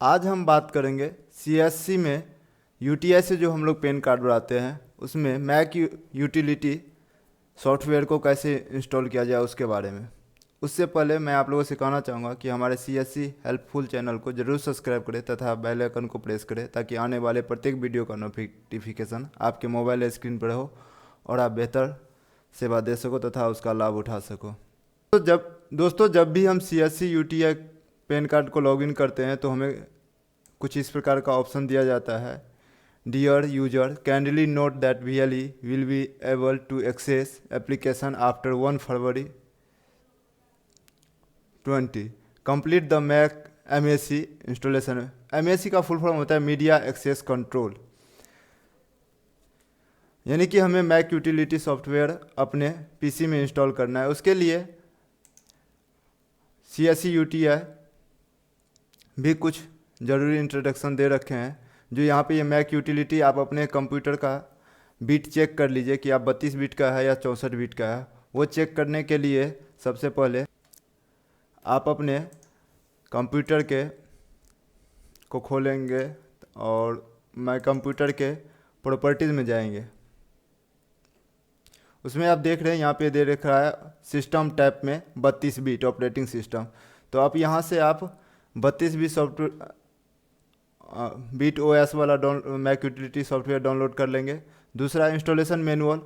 आज हम बात करेंगे सीएससी में यूटीआई से जो हम लोग पैन कार्ड बनाते हैं उसमें मैक यूटिलिटी सॉफ्टवेयर को कैसे इंस्टॉल किया जाए उसके बारे में। उससे पहले मैं आप लोगों से कहना चाहूँगा कि हमारे सीएससी हेल्पफुल चैनल को जरूर सब्सक्राइब करें तथा बेल आइकन को प्रेस करें ताकि आने वाले प्रत्येक वीडियो का नोटिफिकेशन आपके मोबाइल स्क्रीन पर हो और आप बेहतर सेवा दे सको तथा उसका लाभ उठा सको। तो जब भी हम सीएससी यूटीआई पैन कार्ड को लॉगिन करते हैं तो हमें कुछ इस प्रकार का ऑप्शन दिया जाता है। Dear user, kindly note that VLE will be able to access application after 1 February 20। Complete the MAC MAC installation. MAC का फुल फॉर्म होता है मीडिया एक्सेस कंट्रोल, यानी कि हमें मैक यूटिलिटी सॉफ्टवेयर अपने पीसी में इंस्टॉल करना है। उसके लिए CSC UTI भी कुछ ज़रूरी इंट्रोडक्शन दे रखे हैं। जो यहाँ पे ये मैक यूटिलिटी, आप अपने कंप्यूटर का बीट चेक कर लीजिए कि आप 32 बीट का है या 64 बीट का है। वो चेक करने के लिए सबसे पहले आप अपने कंप्यूटर को खोलेंगे और मैं कंप्यूटर के प्रॉपर्टीज़ में जाएंगे। उसमें आप देख रहे हैं यहाँ पे दे रखा है सिस्टम टैब में 32 बीट ऑपरेटिंग सिस्टम। तो आप यहाँ से आप 32 बीट सॉफ्टवेयर बीट OS वाला मैक यूटिलिटी सॉफ्टवेयर डाउनलोड कर लेंगे। दूसरा इंस्टॉलेशन मैनुअल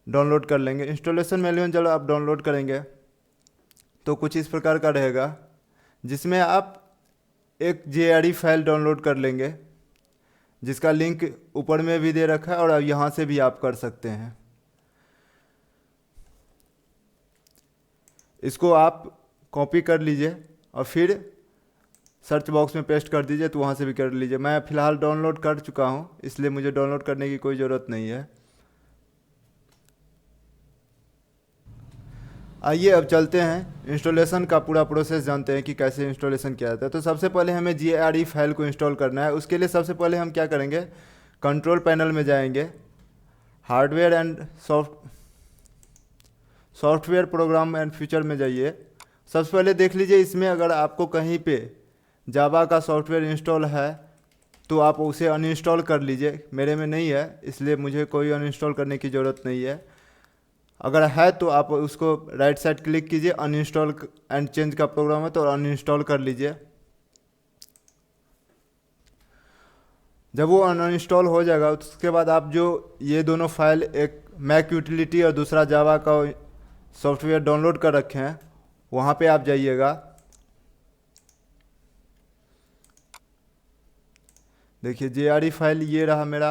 डाउनलोड कर लेंगे। इंस्टॉलेशन मैनुअल जब आप डाउनलोड करेंगे तो कुछ इस प्रकार का रहेगा, जिसमें आप एक JRE फाइल डाउनलोड कर लेंगे जिसका लिंक ऊपर में भी दे रखा है और यहाँ से भी आप कर सकते हैं। इसको आप कॉपी कर लीजिए और फिर सर्च बॉक्स में पेस्ट कर दीजिए, तो वहाँ से भी कर लीजिए। मैं फ़िलहाल डाउनलोड कर चुका हूँ, इसलिए मुझे डाउनलोड करने की कोई ज़रूरत नहीं है। आइए अब चलते हैं इंस्टॉलेशन का पूरा प्रोसेस जानते हैं कि कैसे इंस्टॉलेशन किया जाता है। तो सबसे पहले हमें JRE फाइल को इंस्टॉल करना है। उसके लिए सबसे पहले हम क्या करेंगे, कंट्रोल पैनल में जाएंगे, hardware and software program and feature में जाइए। सबसे पहले देख लीजिए इसमें अगर आपको कहीं पे जावा का सॉफ्टवेयर इंस्टॉल है तो आप उसे अनइंस्टॉल कर लीजिए। मेरे में नहीं है, इसलिए मुझे कोई अनइंस्टॉल करने की ज़रूरत नहीं है। अगर है तो आप उसको राइट साइड क्लिक कीजिए, अनइंस्टॉल एंड चेंज का प्रोग्राम है तो अनइंस्टॉल कर लीजिए। जब वो अनइंस्टॉल हो जाएगा उसके बाद आप जो ये दोनों फाइल, एक मैक यूटिलिटी और दूसरा जावा का सॉफ्टवेयर डाउनलोड कर रखे हैं, वहाँ पे आप जाइएगा। देखिए JRE फाइल ये रहा मेरा।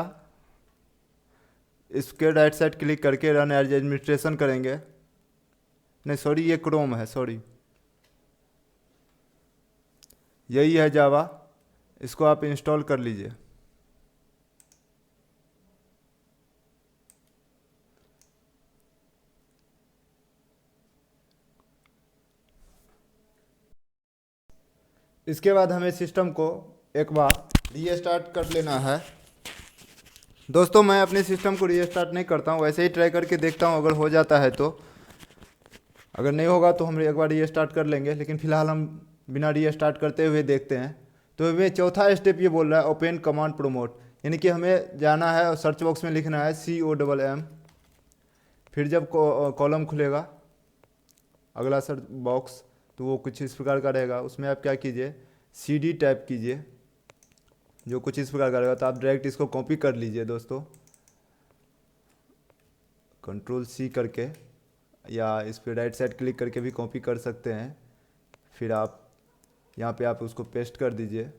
इसके राइट साइड क्लिक करके रन एज एडमिनिस्ट्रेशन करेंगे। नहीं सॉरी, ये क्रोम है, सॉरी, यही है जावा। इसको आप इंस्टॉल कर लीजिए। इसके बाद हमें सिस्टम को एक बार रीस्टार्ट कर लेना है। दोस्तों मैं अपने सिस्टम को रीस्टार्ट नहीं करता हूँ, वैसे ही ट्राई करके देखता हूँ, अगर हो जाता है तो। अगर नहीं होगा तो हम एक बार रीस्टार्ट कर लेंगे, लेकिन फ़िलहाल हम बिना रीस्टार्ट करते हुए देखते हैं। तो हमें चौथा स्टेप ये बोल रहा है ओपन कमांड प्रोमोट, यानी कि हमें जाना है और सर्च बॉक्स में लिखना है COMM। फिर जब कॉलम खुलेगा अगला सर्च बॉक्स तो वो कुछ इस प्रकार का रहेगा। उसमें आप क्या कीजिए, CD टाइप कीजिए, जो कुछ इस प्रकार का रहेगा। तो आप डायरेक्ट इसको कॉपी कर लीजिए दोस्तों, Ctrl+C करके, या इस पर राइट साइड क्लिक करके भी कॉपी कर सकते हैं। फिर आप यहाँ पे आप उसको पेस्ट कर दीजिए।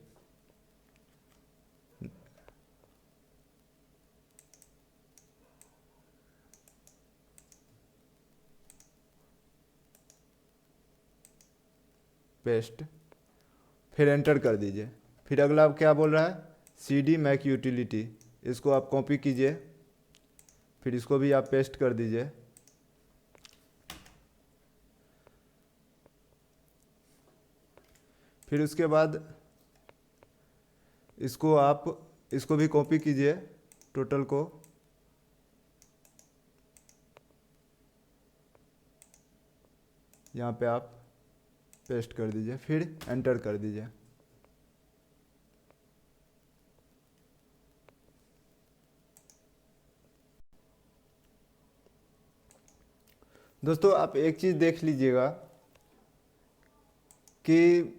पेस्ट, फिर एंटर कर दीजिए। फिर अगला क्या बोल रहा है, CD मैक यूटिलिटी, इसको आप कॉपी कीजिए, फिर इसको भी आप पेस्ट कर दीजिए। फिर उसके बाद इसको भी कॉपी कीजिए टोटल को। यहाँ पे आप पेस्ट कर दीजिए, फिर एंटर कर दीजिए। दोस्तों आप एक चीज़ देख लीजिएगा कि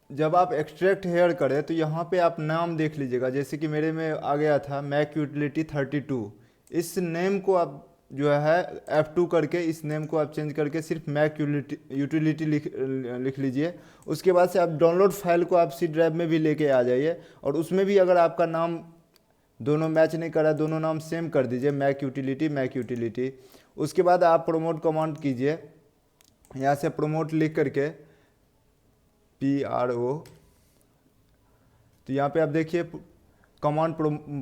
जब आप एक्सट्रैक्ट हेयर करें तो यहाँ पे आप नाम देख लीजिएगा। जैसे कि मेरे में आ गया था मैक यूटिलिटी 32। इस नेम को आप जो है F2 करके इस नेम को आप चेंज करके सिर्फ मैक यूटिलिटी लिख लीजिए। उसके बाद से आप डाउनलोड फाइल को आप सी ड्राइव में भी लेके आ जाइए, और उसमें भी अगर आपका नाम दोनों मैच नहीं कर रहा है, दोनों नाम सेम कर दीजिए, मैक यूटिलिटी मैक यूटिलिटी। उसके बाद आप प्रोमोट कमांड कीजिए, यहाँ से प्रोमोट लिख करके PRO, तो यहाँ पे आप देखिए कमांड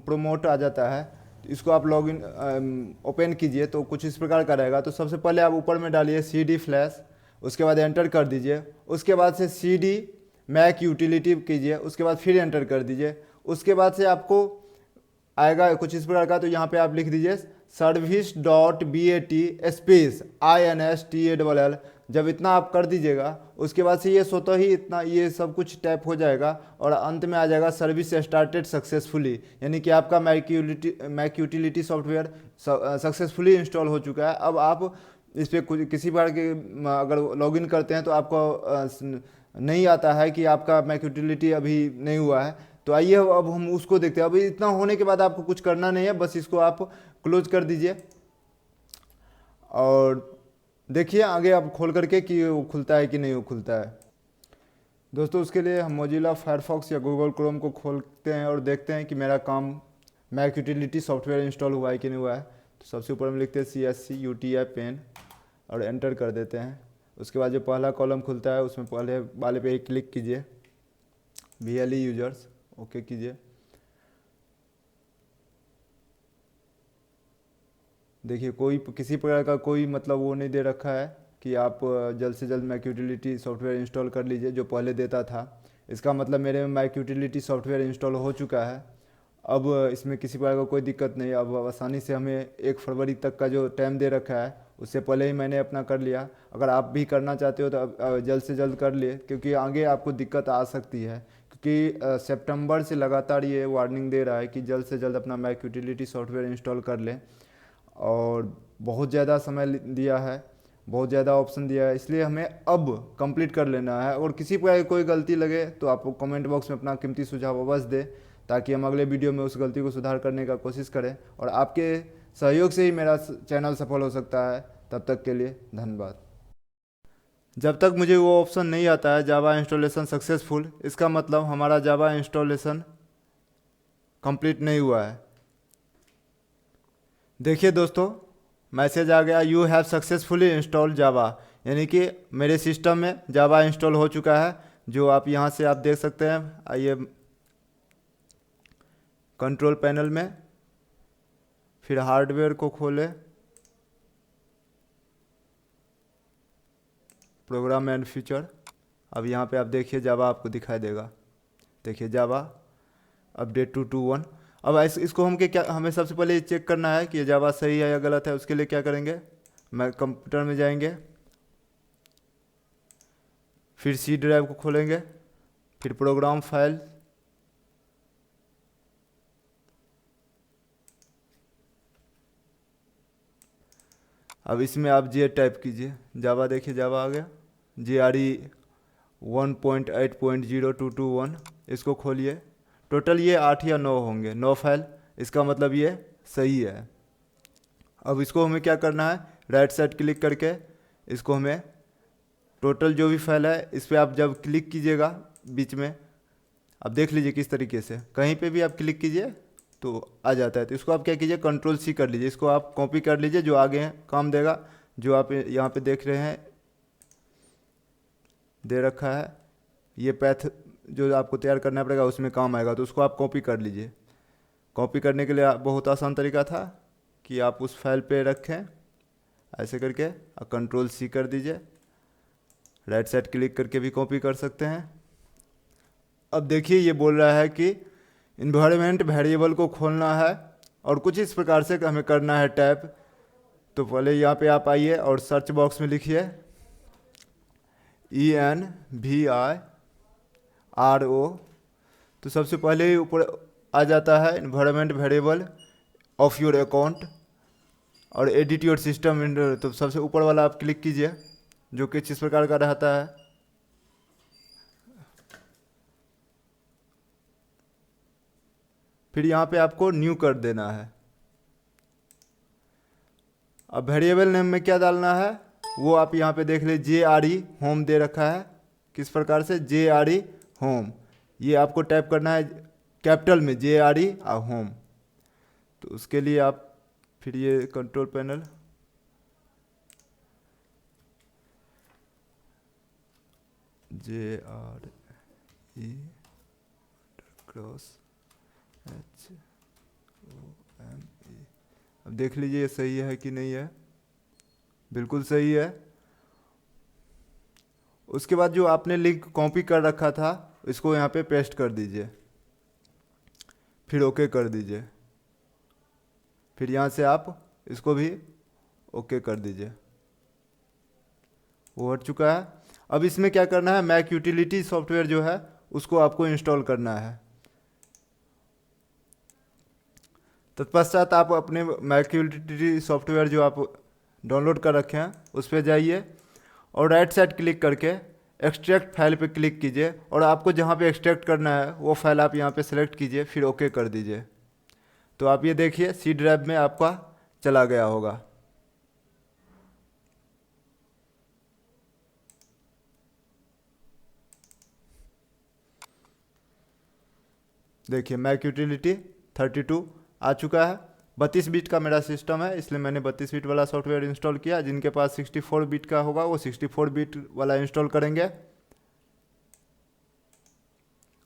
प्रोमोट आ जाता है। तो इसको आप लॉगिन ओपन कीजिए तो कुछ इस प्रकार का रहेगा। तो सबसे पहले आप ऊपर में डालिए CD फ्लैश, उसके बाद एंटर कर दीजिए। उसके बाद से CD मैक यूटिलिटी कीजिए, उसके बाद फिर एंटर कर दीजिए। उसके बाद से आपको आएगा कुछ इस प्रकार का, तो यहाँ पे आप लिख दीजिए service.bat स्पेस INSTALL। जब इतना आप कर दीजिएगा उसके बाद से ये स्वतः ही इतना ये सब कुछ टैप हो जाएगा और अंत में आ जाएगा सर्विस स्टार्टेड सक्सेसफुली, यानी कि आपका MAC utility software successfully install हो चुका है। अब आप इस पर कुछ किसी बार के अगर लॉगिन करते हैं तो आपको नहीं आता है कि आपका मैक यूटिलिटी अभी नहीं हुआ है, तो आइए अब हम उसको देखते हैं। अभी इतना होने के बाद आपको कुछ करना नहीं है, बस इसको आप क्लोज कर दीजिए और देखिए आगे आप खोल करके कि वो खुलता है कि नहीं वो खुलता है। दोस्तों उसके लिए हम मोजिला फायरफॉक्स या गूगल क्रोम को खोलते हैं और देखते हैं कि मेरा काम मैक यूटिलिटी सॉफ्टवेयर इंस्टॉल हुआ है कि नहीं हुआ है। तो सबसे ऊपर में लिखते हैं CSC UTI पेन और एंटर कर देते हैं। उसके बाद जो पहला कॉलम खुलता है उसमें पहले वाले पे एक क्लिक कीजिए, VLE यूजर्स ओके कीजिए। देखिए कोई किसी प्रकार का कोई मतलब वो नहीं दे रखा है कि आप जल्द से जल्द मैक यूटिलिटी सॉफ्टवेयर इंस्टॉल कर लीजिए जो पहले देता था। इसका मतलब मेरे में मैक यूटिलिटी सॉफ्टवेयर इंस्टॉल हो चुका है। अब इसमें किसी प्रकार का कोई दिक्कत नहीं। अब आसानी से हमें 1 फरवरी तक का जो टाइम दे रखा है उससे पहले ही मैंने अपना कर लिया। अगर आप भी करना चाहते हो तो अब जल्द से जल्द कर लिए, क्योंकि आगे आपको दिक्कत आ सकती है। क्योंकि सितंबर से लगातार ये वार्निंग दे रहा है कि जल्द से जल्द अपना मैक यूटिलिटी सॉफ्टवेयर इंस्टॉल कर लें, और बहुत ज़्यादा समय दिया है, बहुत ज़्यादा ऑप्शन दिया है, इसलिए हमें अब कंप्लीट कर लेना है। और किसी प्रकार की कोई गलती लगे तो आप कमेंट बॉक्स में अपना कीमती सुझाव अवश्य दें, ताकि हम अगले वीडियो में उस गलती को सुधार करने का कोशिश करें। और आपके सहयोग से ही मेरा चैनल सफल हो सकता है। तब तक के लिए धन्यवाद। जब तक मुझे वो ऑप्शन नहीं आता है जावा इंस्टॉलेशन सक्सेसफुल, इसका मतलब हमारा जावा इंस्टॉलेशन कंप्लीट नहीं हुआ है। देखिए दोस्तों मैसेज आ गया, यू हैव सक्सेसफुली इंस्टॉल जावा, यानी कि मेरे सिस्टम में जावा इंस्टॉल हो चुका है, जो आप यहाँ से आप देख सकते हैं। आइए कंट्रोल पैनल में फिर हार्डवेयर को खोलें, प्रोग्राम एंड फीचर। अब यहाँ पे आप देखिए जावा आपको दिखाई देगा। देखिए जावा अपडेट 2.2.1। अब इसको हमें सबसे पहले चेक करना है कि ये जावा सही है या गलत है। उसके लिए क्या करेंगे, मैं कंप्यूटर में जाएंगे, फिर C ड्राइव को खोलेंगे, फिर प्रोग्राम फाइल, अब इसमें आप जी टाइप कीजिए, जावा। देखिए जावा आ गया, JRE 1.8.0.2.1। इसको खोलिए। टोटल ये 8 या 9 होंगे, 9 फाइल। इसका मतलब ये सही है। अब इसको हमें क्या करना है, राइट साइड क्लिक करके इसको हमें टोटल जो भी फाइल है इस पर आप जब क्लिक कीजिएगा बीच में, आप देख लीजिए किस तरीके से, कहीं पे भी आप क्लिक कीजिए तो आ जाता है। तो इसको आप क्या कीजिए, Ctrl+C कर लीजिए। इसको आप कॉपी कर लीजिए, जो आगे काम देगा, जो आप यहाँ पे देख रहे हैं दे रखा है, ये पैथ जो आपको तैयार करना पड़ेगा उसमें काम आएगा। तो उसको आप कॉपी कर लीजिए। कॉपी करने के लिए बहुत आसान तरीका था कि आप उस फाइल पे रखें ऐसे करके, और Ctrl+C कर दीजिए। राइट साइड क्लिक करके भी कॉपी कर सकते हैं। अब देखिए ये बोल रहा है कि इन्वायरमेंट वेरिएबल को खोलना है और कुछ इस प्रकार से हमें करना है टैप। तो पहले यहाँ पे आप आइए और सर्च बॉक्स में लिखिए ENVIRO। तो सबसे पहले ही ऊपर आ जाता है environment variable of your account. और एडिट योर सिस्टम विंडो, तो सबसे ऊपर वाला आप क्लिक कीजिए, जो कि इस प्रकार का रहता है। फिर यहाँ पे आपको न्यू कर देना है। अब वेरिएबल नेम में क्या डालना है वो आप यहाँ पे देख लीजिए, JRE होम दे रखा है। किस प्रकार से, JRE होम, ये आपको टाइप करना है कैपिटल में, JRE होम। तो उसके लिए आप फिर ये control panel, JRE cross HOME, अब देख लीजिए ये सही है कि नहीं है। बिल्कुल सही है। उसके बाद जो आपने लिंक कॉपी कर रखा था इसको यहाँ पे पेस्ट कर दीजिए, फिर ओके कर दीजिए। फिर यहाँ से आप इसको भी ओके कर दीजिए। वो हट चुका है। अब इसमें क्या करना है, मैक यूटिलिटी सॉफ्टवेयर जो है उसको आपको इंस्टॉल करना है। तत्पश्चात आप अपने मैक यूटिलिटी सॉफ्टवेयर जो आप डाउनलोड कर रखे हैं उस पर जाइए और राइट साइड क्लिक करके एक्सट्रैक्ट फाइल पे क्लिक कीजिए और आपको जहाँ पे एक्सट्रैक्ट करना है वो फाइल आप यहाँ पे सेलेक्ट कीजिए, फिर ओके कर दीजिए। तो आप ये देखिए सी ड्राइव में आपका चला गया होगा। देखिए मैक यूटिलिटी 32 आ चुका है। 32 बिट का मेरा सिस्टम है इसलिए मैंने 32 बिट वाला सॉफ्टवेयर इंस्टॉल किया। जिनके पास 64 बिट का होगा वो 64 बिट वाला इंस्टॉल करेंगे।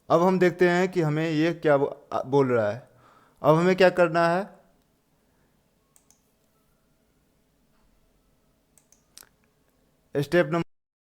अब हम देखते हैं कि हमें ये क्या बोल रहा है। अब हमें क्या करना है, स्टेप नंबर